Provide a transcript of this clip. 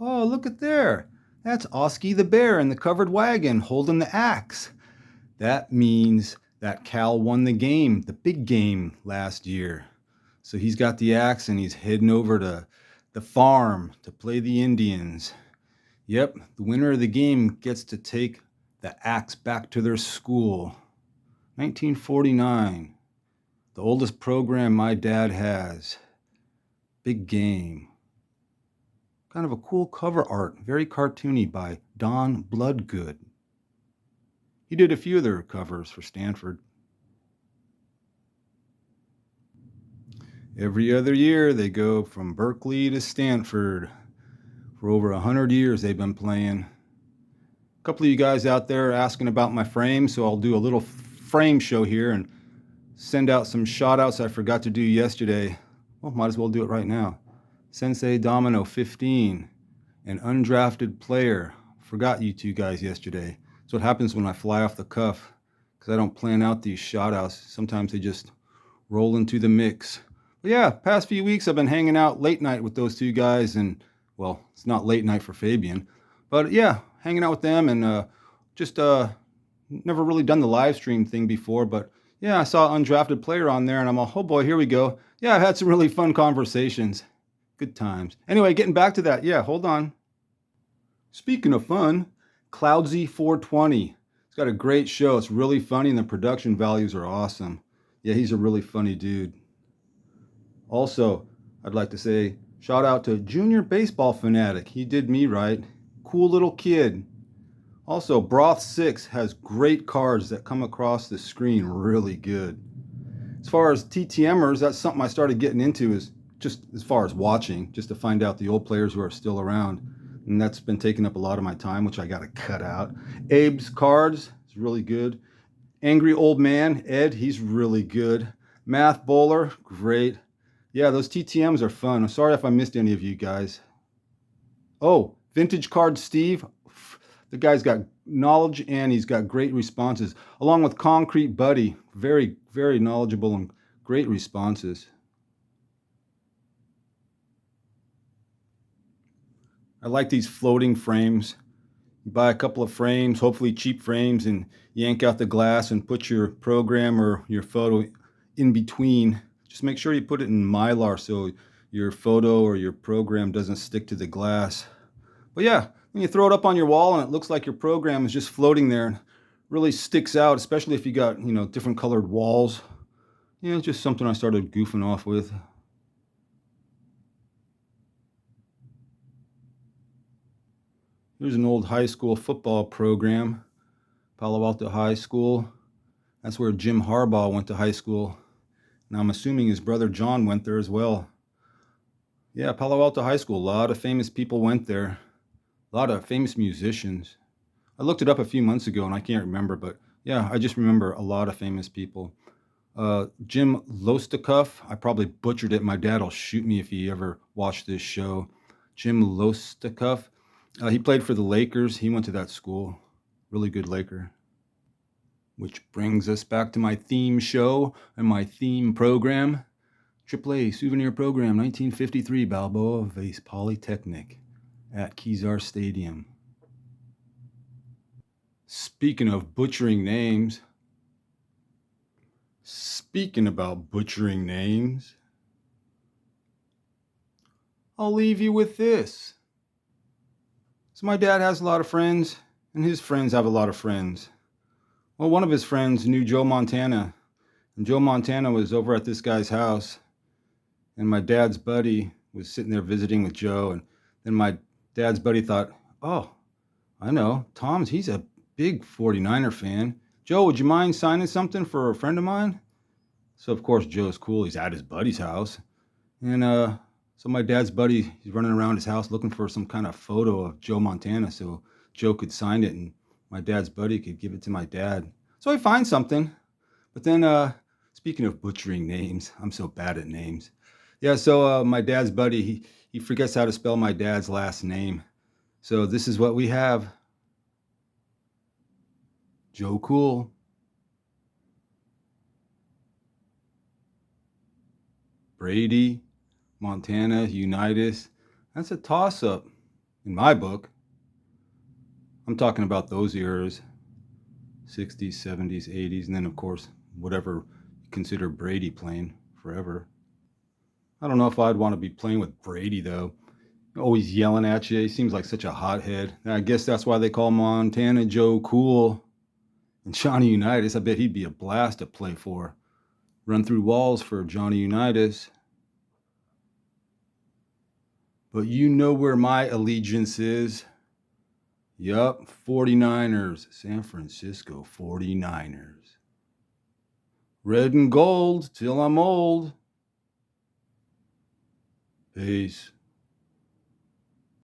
Oh, look at there. That's Oski the bear in the covered wagon holding the axe. That means that Cal won the game, the big game last year. So he's got the axe and he's heading over to the farm to play the Indians. Yep, the winner of the game gets to take the axe back to their school. 1949, the oldest program my dad has. Big game. Kind of a cool cover art, very cartoony, by Don Bloodgood. He did a few other covers for Stanford. Every other year they go from Berkeley to Stanford. For over 100 years they've been playing. A couple of you guys out there asking about my frame, so I'll do a little frame show here and send out some shout outs I forgot to do yesterday. Well, might as well do it right now. Sensei Domino 15, an undrafted player. Forgot you two guys yesterday. That's what happens when I fly off the cuff, because I don't plan out these shout outs. Sometimes they just roll into the mix. But yeah, past few weeks I've been hanging out late night with those two guys, and well, it's not late night for Fabian, but yeah, hanging out with them and just never really done the live stream thing before, but yeah, I saw undrafted player on there and I'm all, oh boy, here we go. Yeah, I've had some really fun conversations. Good times. Anyway, getting back to that. Yeah, hold on. Speaking of fun, Cloudsy 420. It's got a great show. It's really funny and the production values are awesome. Yeah, he's a really funny dude. Also, I'd like to say shout out to Junior Baseball Fanatic. He did me right. Cool little kid. Also, Broth 6 has great cards that come across the screen really good. As far as TTMers, that's something I started getting into, is just as far as watching, just to find out the old players who are still around. And that's been taking up a lot of my time, which I got to cut out. Abe's cards is really good. Angry Old Man, Ed, he's really good. Math Bowler, great. Yeah, those TTMs are fun. I'm sorry if I missed any of you guys. Oh, Vintage Card Steve. The guy's got knowledge and he's got great responses, along with Concrete Buddy. Very, very knowledgeable and great responses. I like these floating frames. You buy a couple of frames, hopefully cheap frames, and yank out the glass and put your program or your photo in between. Just make sure you put it in Mylar so your photo or your program doesn't stick to the glass. But yeah, when you throw it up on your wall and it looks like your program is just floating there, and really sticks out, especially if you got, different colored walls. Yeah, it's just something I started goofing off with. Here's an old high school football program, Palo Alto High School. That's where Jim Harbaugh went to high school. Now I'm assuming his brother John went there as well. Yeah, Palo Alto High School, a lot of famous people went there. A lot of famous musicians. I looked it up a few months ago and I can't remember, but yeah, I just remember a lot of famous people. Jim Lostikoff, I probably butchered it. My dad will shoot me if he ever watched this show. Jim Lostikoff. He played for the Lakers. He went to that school. Really good Laker. Which brings us back to my theme show and my theme program. AAA Souvenir Program 1953 Balboa Vase Polytechnic at Kezar Stadium. Speaking of butchering names, speaking about butchering names, I'll leave you with this. So my dad has a lot of friends, and his friends have a lot of friends. Well, one of his friends knew Joe Montana, and Joe Montana was over at this guy's house, and my dad's buddy was sitting there visiting with Joe, and then my dad's buddy thought, oh, I know, he's a big 49er fan. Joe, would you mind signing something for a friend of mine? So, of course, Joe's cool. He's at his buddy's house. And so my dad's buddy, he's running around his house looking for some kind of photo of Joe Montana so Joe could sign it and my dad's buddy could give it to my dad. So he finds something. But then, speaking of butchering names, I'm so bad at names. Yeah, so my dad's buddy, he forgets how to spell my dad's last name. So this is what we have. Joe Cool. Brady, Montana, Unitas. That's a toss-up. in my book. I'm talking about those eras, 60s, 70s, 80s, and then, of course, whatever you consider Brady playing forever. I don't know if I'd want to be playing with Brady, though. Always yelling at you. He seems like such a hothead. I guess that's why they call Montana Joe Cool. And Johnny Unitas, I bet he'd be a blast to play for. Run through walls for Johnny Unitas. But you know where my allegiance is. Yup, 49ers. San Francisco 49ers. Red and gold till I'm old. Peace.